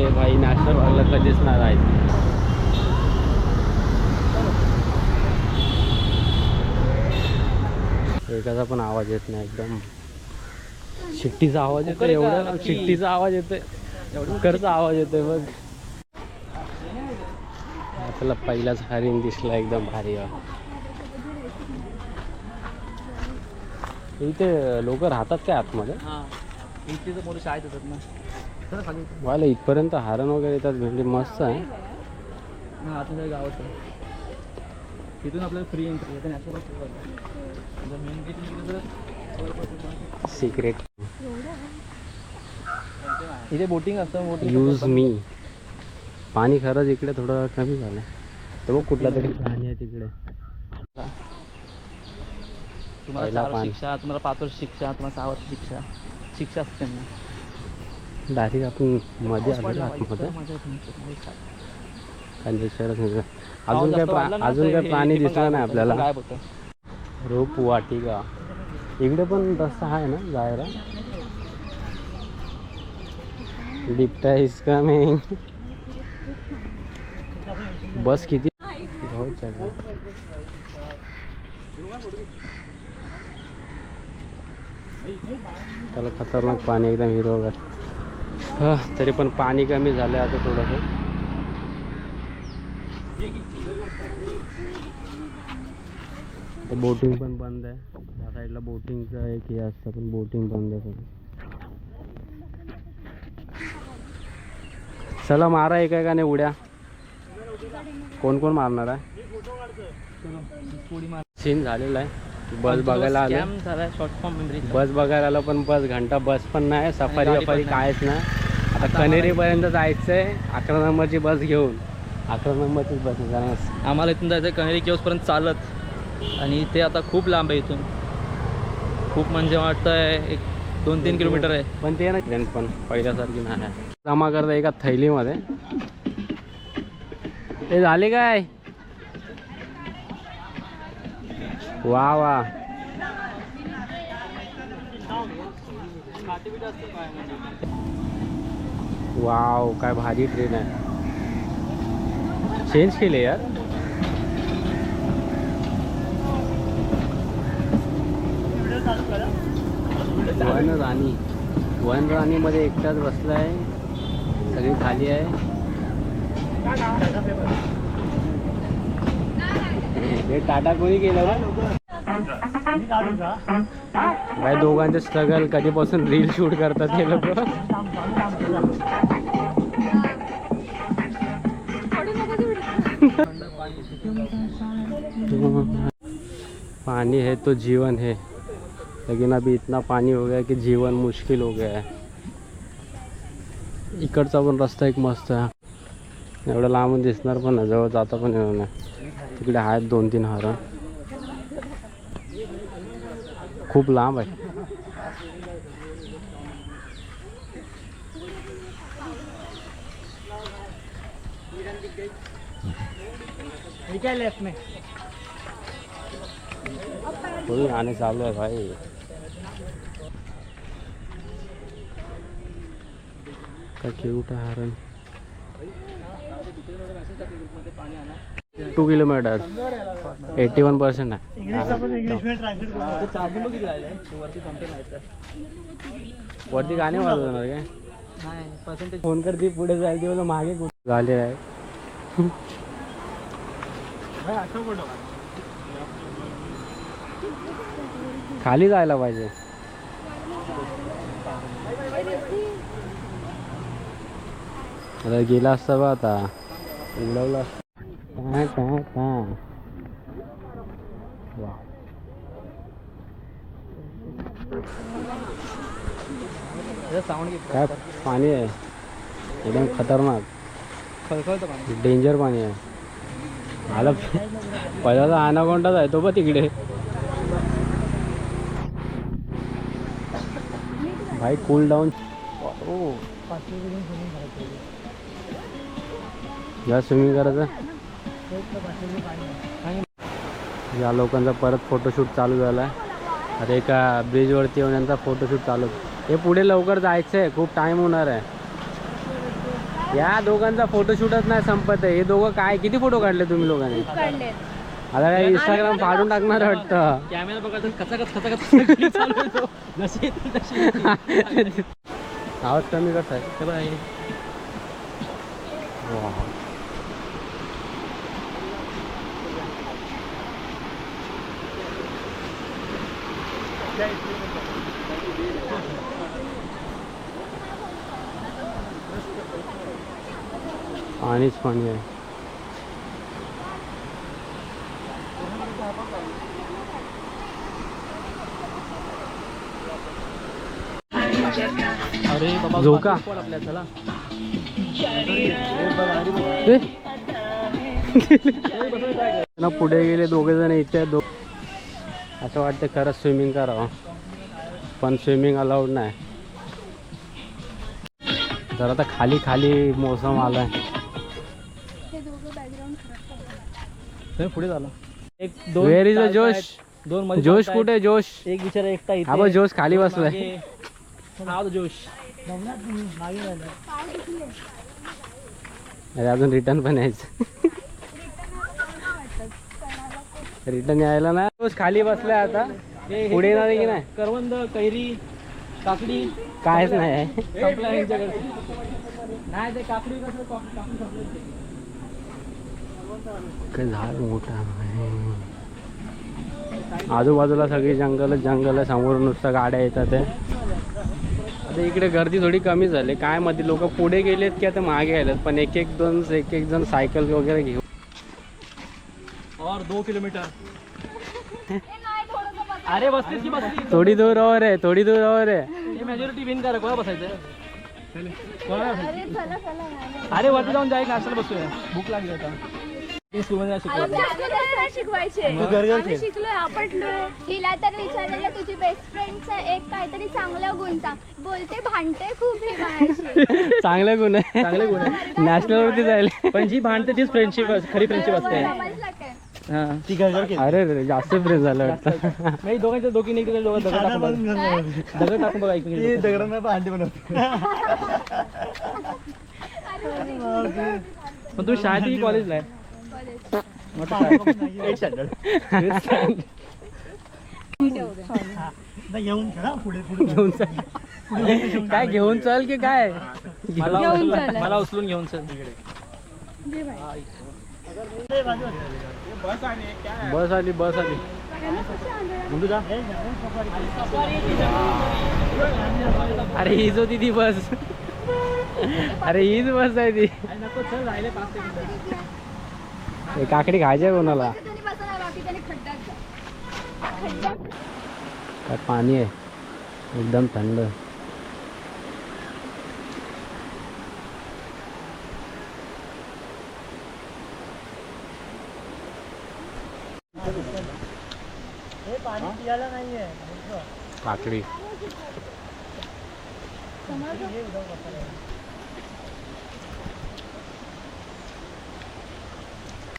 अरे भाई नॅशनल पार्कला कधीच नाही राहायचं. एकाचा पण आवाज येत नाही. एकदम शिट्टीचा आवाज येतोय. एवढा शिट्टीचा आवाज येतोय. कुकरचा आवाज येतोय बघ. आपल्याला पहिलाच हरिण दिसला एकदम भारी. इथे लोक राहतात काय आतमध्ये? इथे तर मोठी शाळेत येतात ना. वाला इथपर्यंत हरण वगैरे येतात. भेंडी मस्त आहे. आतमध्ये गावात तिथून आपल्याला फ्री एंट्री आहे. Main gate secret. इथे बोटिंग असतं. Boating use me. पाणी खरंच इकडे थोडं कमी झालं. तर बघ कुठला तरी पाणी आहे तिकडे. तुम्हाला 4 वर्ष शिक्षा, तुम्हाला 5 वर्ष शिक्षा, तुम्हाला 6 वर्ष शिक्षा असते त्यांना. डायरेक्ट आपण मध्ये आलो आतमध्ये. अजून काय प्राणी दिसला नाही आपल्याला. रोप वाटिका इकडे पण रस्ता आहे ना जायला. बिबट्या इज कमिंग. बस किती त्याला खतरनाक पाणी एकदम हिरवगार. तरी पण पाणी कमी झालं आता थोडंसं. बोटिंग पण बंद आहे. त्या साईडला बोटिंगचं एक हे असतं पण बोटिंग बंद आहे सगळं. चला मारा एका उड्या. कोण कोण मारणार आहे? सीन झालेला आहे. बस बघायला आलो. बस बघायला आलो पण बस घंटा बस पण नाही. सफारी कायच नाही. आता कनेरीपर्यंत जायचं आहे. 11 नंबरची बस घेऊन. 11 नंबरचीच बस आहे. आम्हाला इथून जायचं कनेरी केव्सपर्यंत चालत. आणि ते आता खूप लांब आहे इथून. खूप म्हणजे वाटतंय 1-2-3 किलोमीटर आहे. पण ते ना पण पहिल्यासारखी नाही आहे. जमा करता एका थैलीमध्ये. ते झाले काय? वा वा. वाव काय भारी ट्रेन आहे. चेंज केले यार. वन राणी मध्ये एकटाच बसलाय. सगळी खाली आहे. हे टाटा कोणी केलं भाई? दोघांचे स्ट्रगल कधीपासून रील शूट करतात हे लोक. पानी है तो जीवन है. लेकिन अभी इतना पानी हो गया कि जीवन मुश्किल हो गया है. इकडचा पण रस्ता एक मस्त आहे. एवढं लांबून दिसणार पण नाही. जवळ जाता पण येणार नाही. तिकडे आहेत 2-3 हरण. खूप लांब आहे. कोई आने चालू है भाई. का क्यूट हरण. 2 किलोमीटर 81% आहे. वरती गाणे वाजवणार काय? फोन कर ती पुढे जाईल. ती मागे झाले आहे. खाली जायला पाहिजे. आता गेला असता बा. आता उडवला असता. काय पाणी आहे एकदम खतरनाक. डेंजर पाणी आहे. आला पहिला ॲनाकोंडाच आहे तो बघ तिकडे. भाई कूल डाऊन. या स्विमिंग करायचं. या लोकांचा परत फोटोशूट चालू झाला आहे. अरे एका ब्रिजवरती येऊन यांचा फोटोशूट चालू. हे पुढे लवकर जायचं आहे. खूप टाईम होणार आहे. या दोघांचा फोटोशूटच नाही संपत आहे. हे दोघं काय किती फोटो काढले तुम्ही लोकांनी? आता काय इंस्टाग्राम फाडून टाकणार वाटतं. कॅमेरा बघा खचाखच चालू आहे तो. जशी येतील तशी येतील. आवाज कमी कसा आहे? हे बघा हे. वा. पाणीच पाणी आहे. अरे बाबा झोका. आपल्या चला. ना पुढे गेले दोघे जण इथे असं वाटतं खरंच स्विमिंग करावं, पण स्विमिंग अलाउड नाही. जर आता खाली खाली मोसम आलाय. पुढे झाला. एक Where is the जोश? दोन मध्ये जोश चालतायत. कुठे? जोश एक बिचारा एकटा इथे. हा बघ जोश खाली बसलाय. मागे. हा तो जोश. अरे अजून रिटर्न पण यायचं. रिटर्न यायला ना. जोश खाली बसलाय आता. पुढे येणार की नाही? करवंद, कैरी, काकडी कायच नाही. संपला यांच्याकडे. नाही ते काकडी कसं काकडी संपलं. काय झाड मोठा आहे. आजूबाजूला सगळी जंगल आहे. समोर नुसतं गाड्या येतात आहे. आता इकडे गर्दी थोडी कमी झाली काय मध्ये. लोक पुढे गेलेत की आता मागे आलेत, पण एक एक जण सायकल वगैरे घेऊन. और 2 किलोमीटर. अरे बसलीस की बसली. थोडी दूर और आहे, थोडी दूर और आहे. हे मेजॉरिटी विन करा. कोणा बसायचं? अरे वरती जाऊन जाय नाश्त्याला बसूया. भूक लागली आता. शिकलोय आपटलोय. हिला तर विचारलेलं तुझी बेस्ट फ्रेंडचा एक काहीतरी चांगला गुण सांग. बोलते भांडते खूप ही माझ्याशी. चांगले गुण आहे. चांगले गुण आहे. नॅशनल वरती जायला. पण जी भांडते तीच फ्रेंडशिप खरी फ्रेंडशिप असते. समजलं काय? हा ती अरे जास्त फ्रेंड झालं वाटतं. नाही दोघांच्या दोघी निघते दगड टाकून बघा इकडे. पण तू शाळेत की कॉलेजला आहे? घेऊन चल. काय घेऊन चल की काय? मला उचलून घेऊन चल. बस आली. अरे हीच होती ती बस. अरे हीच बस आहे ती. काकडी खायची कोणाला? काय पाणी आहे एकदम थंड. काकडी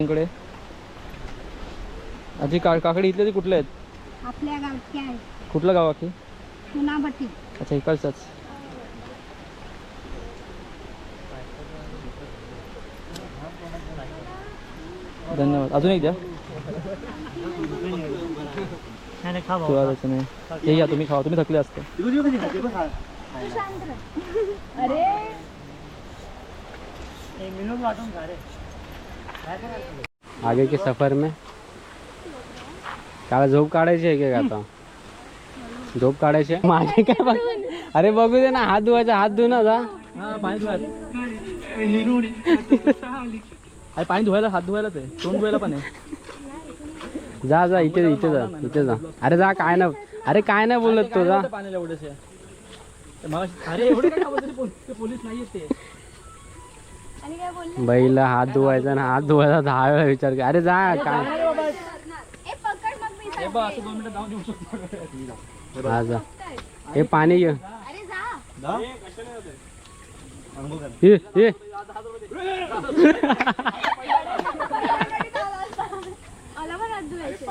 इकडे आजी काकडी इथले ती कुठले आहेत? आपल्या गावची आहे. कुठलं गाव की? पुनाभट्टी. अच्छा इकडचंच. धन्यवाद. अजून एक द्या. तुला द्यायचं नाही. हे घ्या तुम्ही खावा. तुम्ही थकले असते. अरे आगे के सफर में काय झोप काढायची आहे की आता? झोप काढायची आहे मागे काय बघ. अरे बघू दे ना. हात धुवायचा. हात धु ना जा. पाणी धुवायला. अरे पाणी धुवायला हात धुवायलाच आहे. तोंड धुवायला पण आहे. जा इथे जा. अरे जा. काय ना. अरे काय नाही बोलत तो. जा. पाण्याला एवढंच आहे. अरे एवढे काय पोलीस नाही ते. आणि काय बोलले? बैला हात धुवायचा ना. हात धुवायचा 10 वेळा विचार कर. अरे जा. काय ए पकड मग मी हे बघ असं 2 मिनिटं जाऊन येऊ शकतो. हा जा. हे पाणी घे. अरे जा. ये आला पण हात धुवायचे.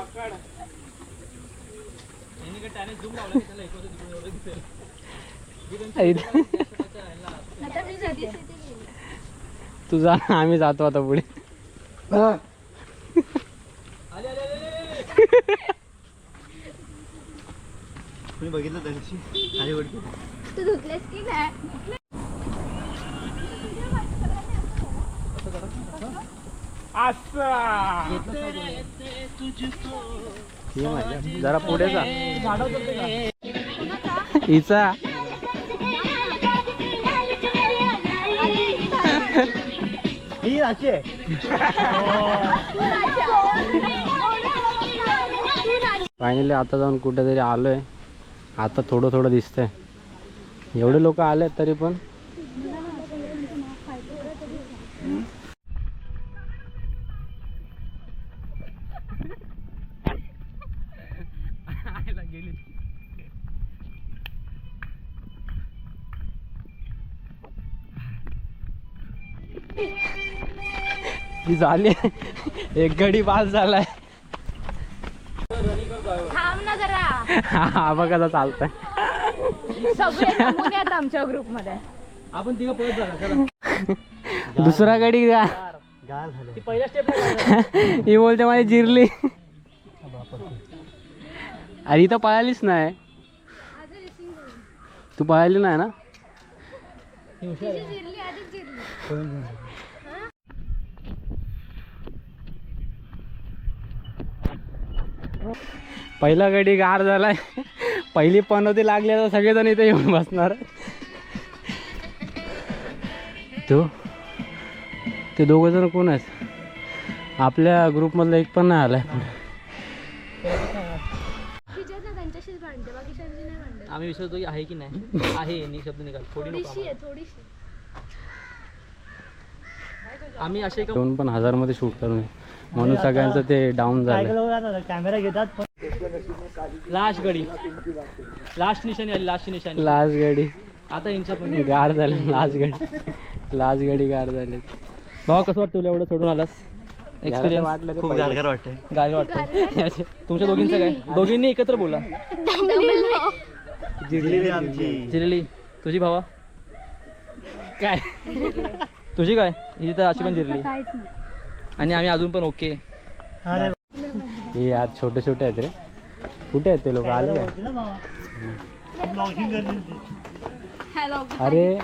आता मी जाते. तू जा ना, आम्ही जातो आता पुढे. तुम्ही बघितलं त्या दिवशी खाली वरती तू धुतलेस की नाही? ये माझ्या. जरा पुढे जा. हिचा ही राशी आहे. फायनली आता जाऊन कुठेतरी आलोय. आता थोडं थोडं दिसतंय. एवढे लोक आले तरी पण ती झाली. एक गडी पास झालाय. थांब ना जरा. हा बघा कसा चालतंय. सगळे नमुने आहेत आमच्या ग्रुप मध्ये. आपण तिघं पळत जा. दुसरा गडी द्या. गाल झालं. ती पहिल्या स्टेप ही बोलते माझी जिरली. अरे इथं पळालीच नाही. तू पळाली नाही ना. पहिला गडी गार झालाय. पहिली पनवती लागली तर सगळेजण इथे येऊन बसणार. ते दोघं जण कोण आहेत? आपल्या ग्रुपमधला एक पण नाही आलाय. आम्ही विचारतो की आहे की नाही. आहे नि शब्द निघाल थोडी नको आम्हाला. आम्ही असे का 2,000 मध्ये शूट करून म्हणून सगळ्यांचं ते डाऊन झालं. कॅमेरा घेतात. लास्ट गडी. लास्ट निशाणी आली. लास्ट निशाणी. लास्ट गडी आता यांच्या पण गार झाली. लास्ट गडी गार झाली. भावा कसं वाटतं तुला एवढं सोडून आलास? एक्सपिरियन्स वाटलं खूप गारगार वाटतंय. गाडी वाटतं. तुमच्या दोघींचं काय? दोघींनी एकत्र बोला. जिरलेली आमची. जिरली तुझी भावा काय तुझी काय? ही तर अशी पण जिरली. आणि आम्ही अजून पण ओके. हे यार छोटे छोटे आहेत रे. कुठे आहेत ते लोक? आले काय? अरे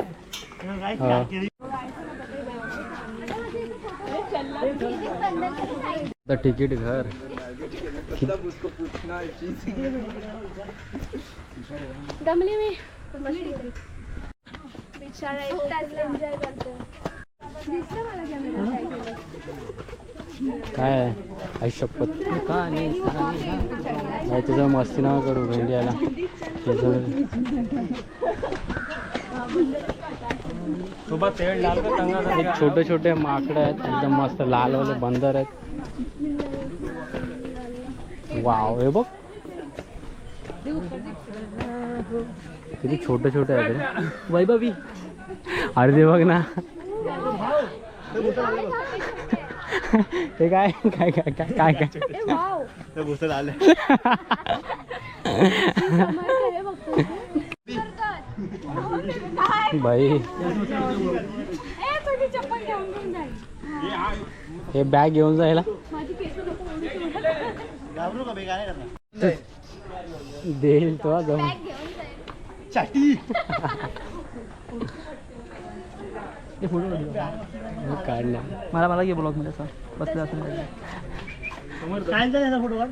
तिकीट घर दमली मी. बिचारा एकटाच एन्जॉय करतो. दिसतं मला कॅमेरा काय केलं. काय आई शपथ. तुझं मस्ती नाव करू इंडियाला. एक छोटे छोटे माकडे आहेत एकदम मस्त. लालवाले बंदर आहेत. वाव हे बघ किती छोटे छोटे आहेत रे. वैभवी अरे ते बघ ना. ते काय काय काय काय काय काय तर घुसत आलं. बाई हे बॅग घेऊन जायला घाबरू का? बेगा नाही करणार. देईल तो जाऊन. चाटी. ते फोटो काढल्या. मला घे ब्लॉग मध्ये असं बसलं असेल. काय झालं फोटो काढ.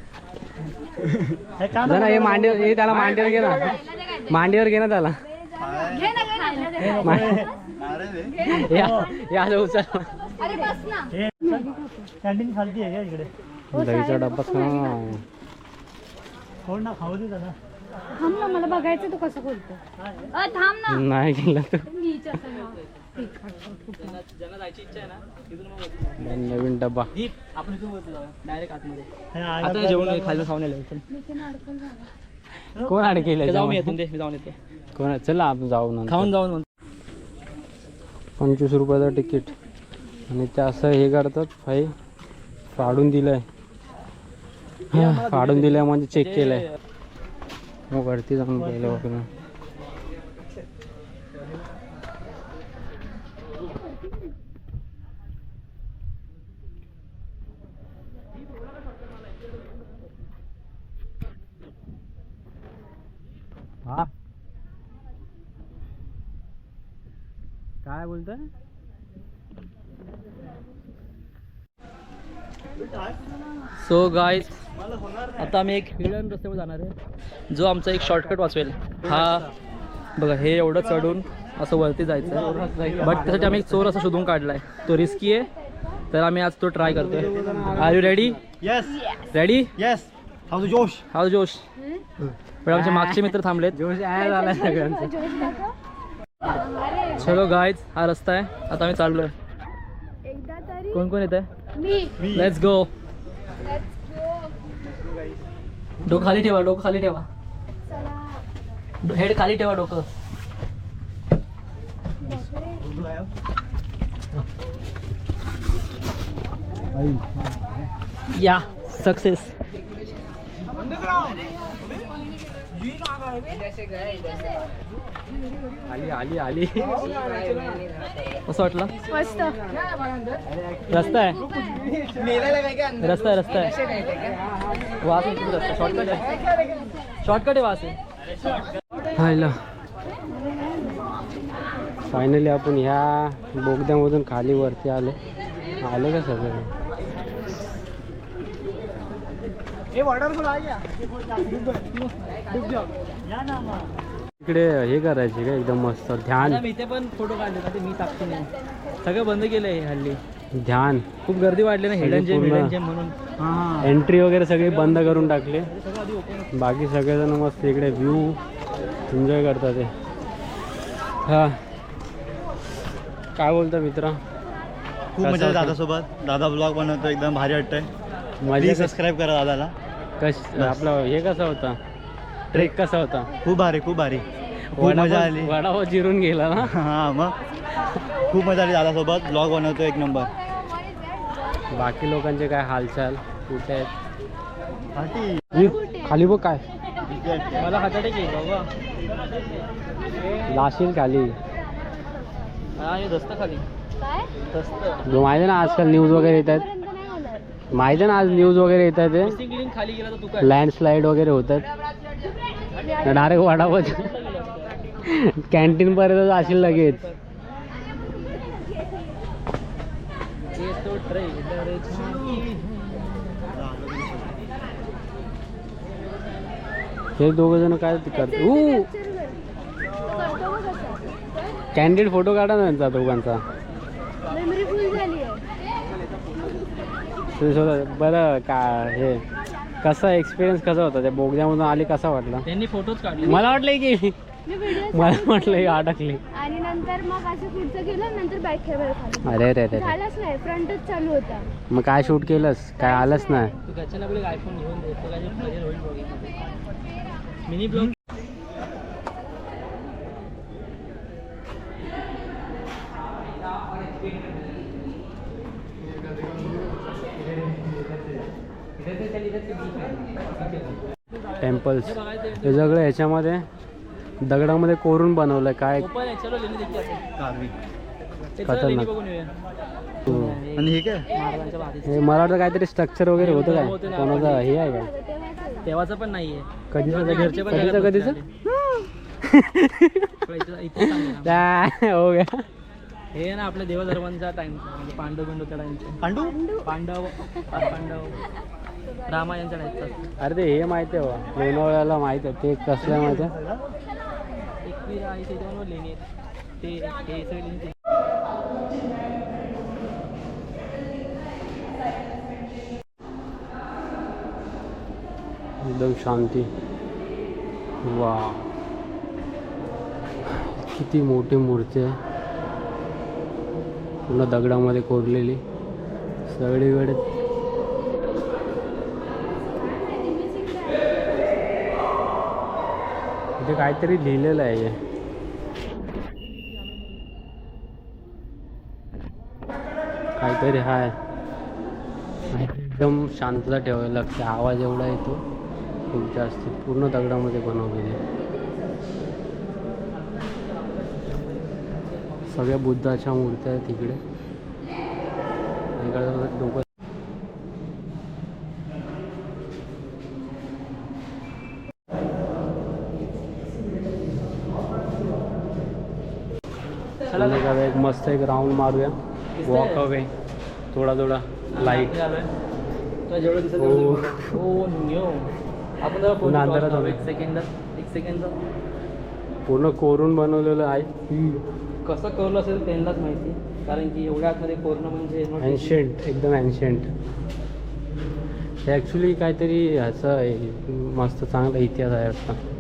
जा ना. हे मांडीवर हे त्याला मांडीवर घे ना. मांडीवर घे ना त्याला. या उचल. अरे बस ना. कॅन्टीन खालती आहे का इकडे? दहीचा डब्बा कोण ना खाऊ दे त्याला. थांब ना. मला बघायचं तू कसं बोलतो. थांब ना. नाही गेला तू. ज्यांना जायची इच्छा आहे ना तिथून मग नवीन डब्बा. आपण इथून वरती जाऊया डायरेक्ट आतमध्ये. आता आता जेवण खायला खाऊन आले. कोण अडकेल? जाऊ मी येतो. मी जाऊन येतो. कोण? चला आपण जाऊ नंतर. खाऊन जाऊन 25 रुपयाचं तिकीट. आणि ते असं हे करतात. फाई फाडून दिलंय. फाडून दिलंय म्हणजे चेक केलंय. मग वरती जाऊन गेलं वगैरे. बोलताय? सो गाईज आता आम्ही एक हिडन रस्त्यावर जाणार आहे, जो आमचा एक शॉर्टकट वाचवेल. हा बघा, हे एवढं चढून असं वरती जायचं आहे, बट त्यासाठी आम्ही एक चोर असं शोधून काढलाय. तो रिस्की आहे, तर आम्ही आज तो ट्राय करतोय. Are you ready? Yes ready? Yes. How josh. How josh. पण आमचे मागचे मित्र थांबलेत. जोश ॲड आलाय सगळ्यांचा. चलो गाईज, हा रस्ता आहे, आता आम्ही चाललोय. एकदा तरी कोण कोण येत आहे? मी. Let's go. Let's go. डोकं खाली ठेवा, डोकं खाली ठेवा, चला. हेड खाली ठेवा, डोकं. या सक्सेस. आली आली आली. कसं वाटलं? मस्त. रस्ता आहे, रस्ता आहे, रस्ता आहे. वास आहे, रस्ता शॉर्टकट आहे, शॉर्टकट आहे, वास आहे. हायला फायनली आपण ह्या बोगद्यामधून खाली वरती आले का सगळं? इकडे हे करायचे का एकदम मस्त ध्यान. मी इथे पण फोटो काढले ना, ते मी टाकते नाही, सगळं बंद केलं आहे हल्ली. ध्यान खूप गर्दी वाढली ना, हिडन जेम, पूर्ण. हिडन जेम म्हणून. एंट्री वगैरे सगळी बंद करून टाकले. बाकी सगळेजण मस्त इकडे व्ह्यू एन्जॉय करतात. ते हा काय बोलता मित्रा? खूप मजा आहे दादासोबत. दादा ब्लॉग बनवतो, एकदम भारी वाटतंय. मजा प्लीज सबस्क्राईब करा दादाला. आपला हे कसा होता ट्रेक? कसा होता? खूप भारी, खूप भारी. खूप मजा आली. वडापाव जिरून गेला ना. हां मग खूप मजा आली दादासोबत. ब्लॉग बनवतो एक नंबर. बाकी लोकांचे काय हालचाल? कुठे आहेत? पार्टी. खाली बघ काय मला खाताडे की बाबा, लाशील खाली. हा हे दस्त खाली काय? दस्त. माहिती ना आजकाल न्यूज वगैरे येत आहेत. पर्यंत नाही होणार. माहिती ना आज न्यूज वगैरे येत आहेत. मिसिंग लिंक खाली गेला तर तू काय? लँडस्लाईड वगैरे होतात. डायरेक्ट वडापाव कॅन्टीन पर्यंत जाशील लगेच. हे दोघ जण काय करतात? करतो बघ असं. कॅन्डिड फोटो काढा ना त्यांचा दोघांचा. मेमरी फुल झाली आहे. बरं का हे कसा एक्सपिरियन्स कसा होता? त्या बोगद्यामधून आली कसा वाटला? त्यांनी फोटोच काढले. मला वाटलं की मी व्हिडिओ मला वाटलं की अडकली. आणि नंतर मग असं पुढचं गेलं, नंतर बॅक कॅमेरा खाली. अरे रे रे. झालंच नाही, फ्रंटच चालू होता. मग काय शूट केलंस? काय आलंच नाही. तू घरच्यांना बोल आयफोन घेऊन दे, तो काय मजा होईल बघ. Mini blog. टेम्पल्स हे सगळं ह्याच्यामध्ये दगडामध्ये कोरून बनवलंय. काय ओपन आहे, चलो लेणी देखील असेल. कारवी. ते चला लेणी बघून येऊया. आणि हे काय? महाराजांच्या भातीचं. हे मला वाटतं काहीतरी स्ट्रक्चर वगैरे होतं काय? कोणाचं हे आहे का? तेव्हाचं पण नाहीये. कधीच घरचे पण कधीचं जगात कधीचं? इथे सांगू ना. हो गया. हे ना आपल्या देवधर्मांचा टाइम, म्हणजे पांडव बिंडूच्या टाइमचे. पांडू. पांडव रामायणच्या टाइमचा. अरे ते हे माहिती आहे बा, लोणावळ्याला माहिती आहे. ते कसलं माहिती आहे? एकवीरा आई त्याच्यावर लेणी आहेत. ते हे सगळे लेणी. एकदम शांती. वा किती मोठी मूर्ती आहे, पूर्ण दगडामध्ये कोरलेली सगळीकडे. इथे काहीतरी लिहिलेलं आहे. काहीतरी हाय. एकदम शांतता ठेवायला लागते. आवाज एवढा येतो खूप जास्त. पूर्ण दगडामध्ये बनवलेली. सगळ्या बुद्धाच्या मूर्त्या आहेत तिकडे. इकडे डोकं. संध्याकाळी एक मस्त एक राऊंड मारूया, वॉक अवे, थोडा थोडा लाईट. तुला जेवढं दिसत हो. हो न्यो. आपण जरा पुन्हा अंधारात आलो. एक सेकंद पूर्ण कोरून बनवलेलं आहे. कसं कळलं असेल त्यांनाच माहिती, कारण की एवढ्या आतमध्ये कोरोना म्हणजे एन्शंट, एकदम एन्शंट. हे ॲक्च्युली काहीतरी ह्याचं आहे, मस्त चांगला इतिहास आहे वाटतं.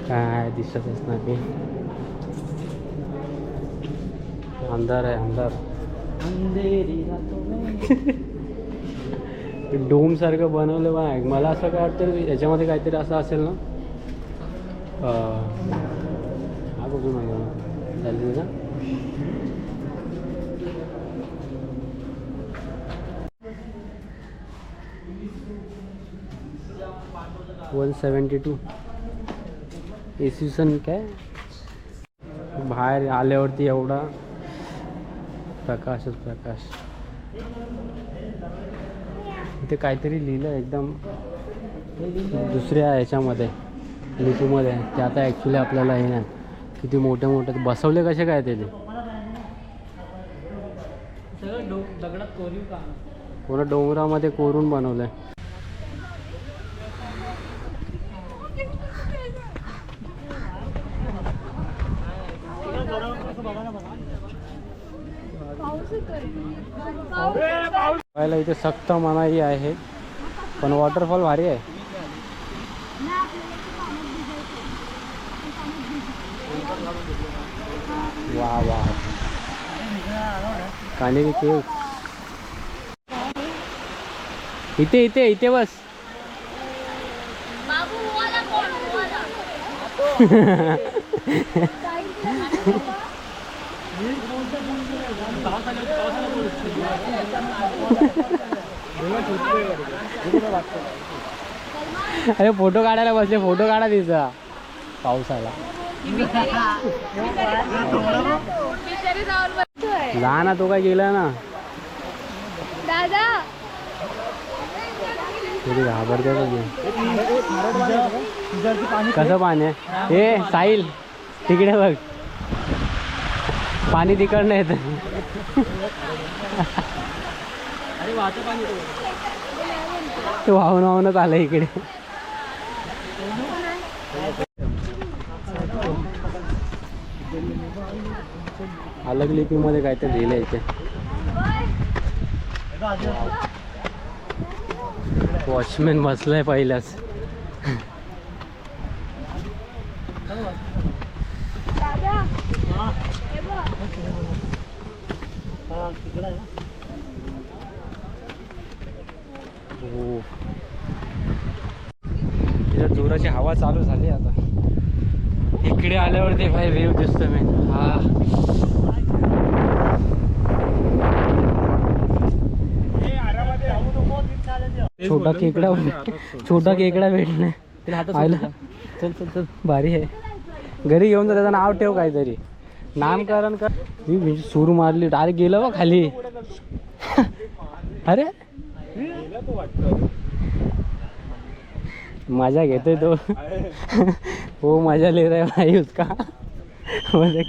काय दिसतच नाही, अंधार आहे अंधार. अंधेरी रातों में. डोम सारखं बनवलं बा. मला असं काय वाटतं याच्यामध्ये काहीतरी असं असेल ना, हा बघू माझ्या झाली ना. $172 इसवी सन काय. बाहेर आल्यावरती एवढा प्रकाशच प्रकाश. इथे काहीतरी लिहिलं एकदम दुसऱ्या ह्याच्यामध्ये लिपीमध्ये. ते आता ॲक्च्युली आपल्याला हे नाही किती मोठे मोठे बसवले कसे काय ते सगळं दगडात कोरीव का पूर्ण डोंगरामध्ये कोरून बनवलं आहे. पाहायला इथे सक्त मनाई आहे, पण वॉटरफॉल भारी आहे. वा वा. कानेरी केव. इथे इथे इथे बस. अरे फोटो काढायला बसले, फोटो काढा तिचा. पाऊस आला. जा ना, तो काय गेला ना. दादा थोडी घाबरते कसं पाणी आहे. हे साहिल तिकडे बघ, पाणी तिकडनं येत. ते वाहून वाहूनच आलं इकडे. अलग लिपीमध्ये काहीतरी लिहिलं इथे. वॉचमॅन बसलाय पहिल्याच. दादा हो, तिथे जोराची हवा चालू झाली आता. इकडे आल्यावरती भाई व्ह्यू दिसतो मी. हा छोटा खेकडा, छोटा खेकडा भेटला. चल चल चल. भारी आहे. घरी घेऊन जा, त्याचं नाव ठेव काहीतरी, नामकरण कर. मी सूर मारली, डायरेक्ट गेलं बा खाली. अरे मजा घेतोय तो. हो मजा ले रहा है भाई उसका. म्हणजे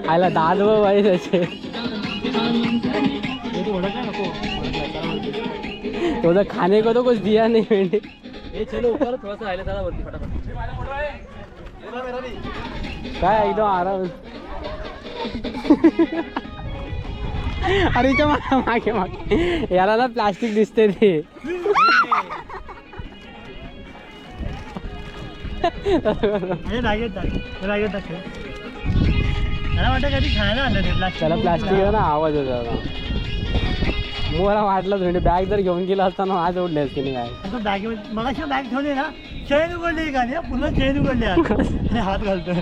आयला दाद भाई त्याचे. तो तो खाने को तो कुछ दिया नहीं मैंने. ए चलो ऊपर थोड़ा सा आइले दादा वरती फटाफट. काय एकदम आराम. अरे मागे मागे याला ना प्लास्टिक दिसते ते. त्याला प्लास्टिक ना आवाज होता. मला वाटलं म्हणजे बॅग जर घेऊन गेला असताना आज ओढले असते नाही काय. बॅग मला बॅग ठेवली ना, चैन उघडली का नाही, पुन्हा चैन उघडली, हात घालतोय.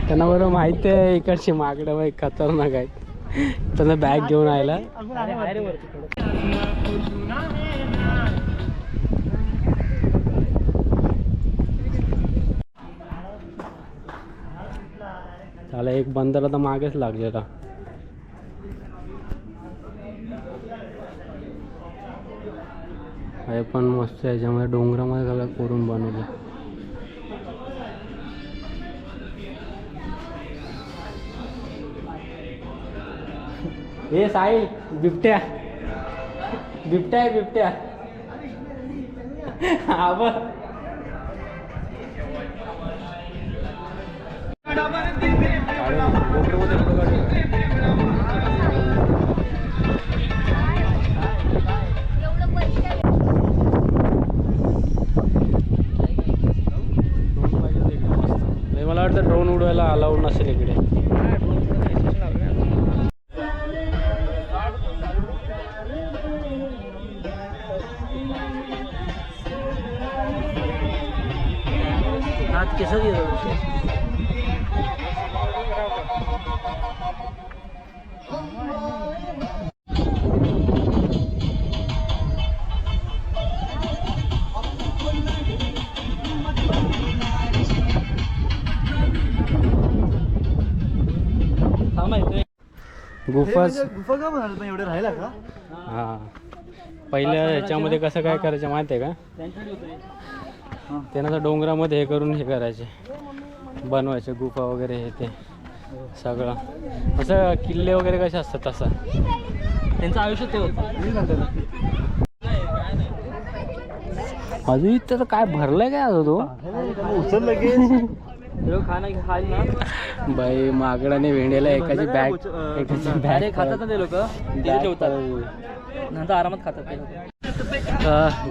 त्यांना बरोबर माहिती आहे इकडची माकडं बाई खतरनाक आहेत. त्यांना बॅग घेऊन आयला. मला एक बंदर तर मागेच लागलेला. हे पण मस्त आहे, याच्यामध्ये डोंगरामध्ये सगळं कोरून बनवलं. हे साहिल बिबट्या बिबट्या आहे बिबट्या. हा बघ मला वाटतं ड्रोन उडवायला अलाउड नसेल इकडे. हात केसं गेलं. गुफाच गुफा का म्हणाल पण एवढं राहिला का? हा पहिल्या ह्याच्यामध्ये कसं काय करायचं माहिती आहे का? त्यांना तर डोंगरामध्ये हे करून हे करायचे, बनवायचे गुफा वगैरे हे ते सगळं. असं किल्ले वगैरे कसे असतात तसं त्यांचं आयुष्य ते होतं. अजून इथं तर काय भरलंय काय आता तो उचल लगेच. खाना खाल ना बाई माकडाने भेंड्याला एकाची बॅग एकाची अरे बॅग खातात ना ते लोक, ते ठेवतात नंतर आरामात खातात ते लोक.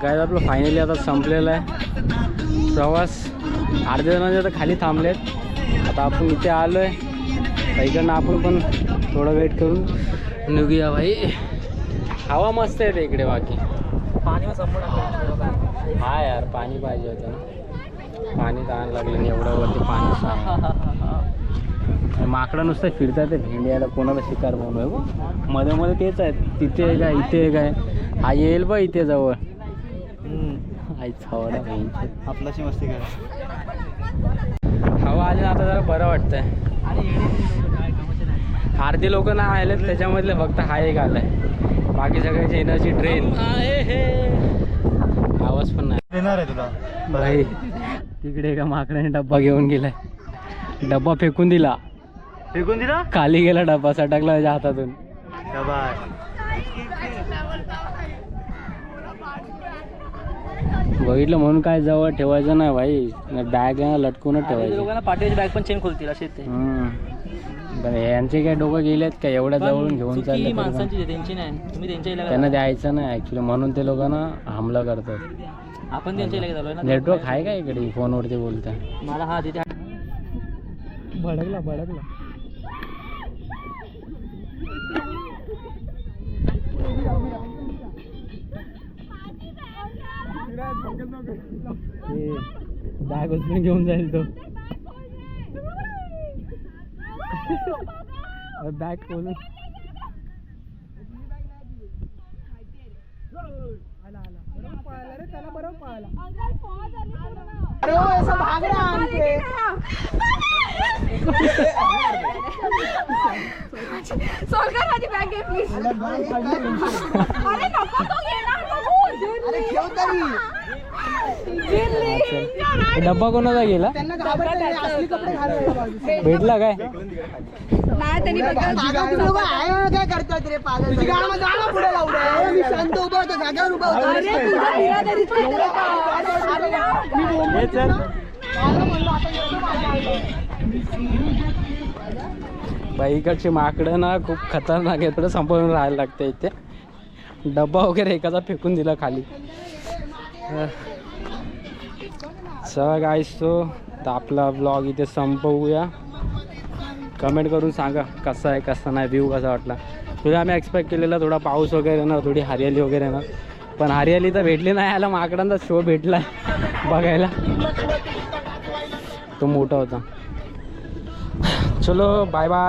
काय आपलं फायनली आता संपलेलं आहे प्रवास. अर्धे जण तर खाली थांबलेत. आता आपण इथे आलो आहे, इकडनं आपण पण थोडं वेट करून निघूया. भाई हवा मस्त आहे ते इकडे. बाकी पाणी संपूर्ण हा यार पाणी पाहिजे होतं ना, पाणी ताण लागलं नाही एवढं वरती पाणी. माकडं नुसतं फिरतात ते भेंड्याला, कोणाला शिकार बनवूय मध्ये मध्ये तेच आहेत. तिथे एक आहे इथे एक आहे. हा येईल बा इथे जवळ. आईच हवा आपल्याशी मस्ती करा. हवा आली ना आता जरा बरं वाटतंय. अर्धे लोक ना आलेत, त्याच्यामधले फक्त हा एक आलाय, बाकी सगळ्यांची एनर्जी ड्रेन. आवाज पण नाही देणार आहे तुला भाई. तिकडे एका माकडाने डब्बा घेऊन गेलाय, डब्बा फेकून दिला, फेकून दिला. खाली गेला डब्बा, सटकला त्याच्या हातातून. शाबास. बघितलं म्हणून काय जवळ ठेवायचं नाही भाई, बॅग लटकूनच ठेवायची. लोकांना पाठीची बॅग पण चेन खोलतील असे ते. बरं यांचे काय डोकं गेलेत का एवढ्या जवळून घेऊन चालले? माणसांची त्यांची नाही, तुम्ही त्यांच्या इलाका त्यांना द्यायचं नाही ऍक्च्युली, म्हणून ते लोकांना हमला करतात. आपण त्यांच्या इलाका झालोय ना. नेटवर्क आहे का इकडे फोनवरती बोलता? मला हा तिथे भडकला भडकला. बॅग उचलून घेऊन जाईल तो. बॅग खोलून डब्बा कोणाचा गेला? भेटला काय? काय करतात रे पागल? पुढे लावलं मी शांत उभा होतो, जागेवर उभा बाई इकडची माकडं ना खूप खतरनाक आहे, थोडं संपवून राहायला लागतं इथे. डब्बा वगैरे एकाचा फेकून दिला खाली. चला गाईस, तो तर आपला ब्लॉग इथे संपवूया. कमेंट करून सांगा कसा आहे कसा नाही, व्ह्यू कसा वाटला. तुला आम्ही एक्सपेक्ट केलेला थोडा पाऊस वगैरे येणार, थोडी हरियाली वगैरे येणार, पण हरियाली तर भेटली नाही. याला माकडांचा शो भेटला बघायला, तो मोठा होता. चलो बाय बाय.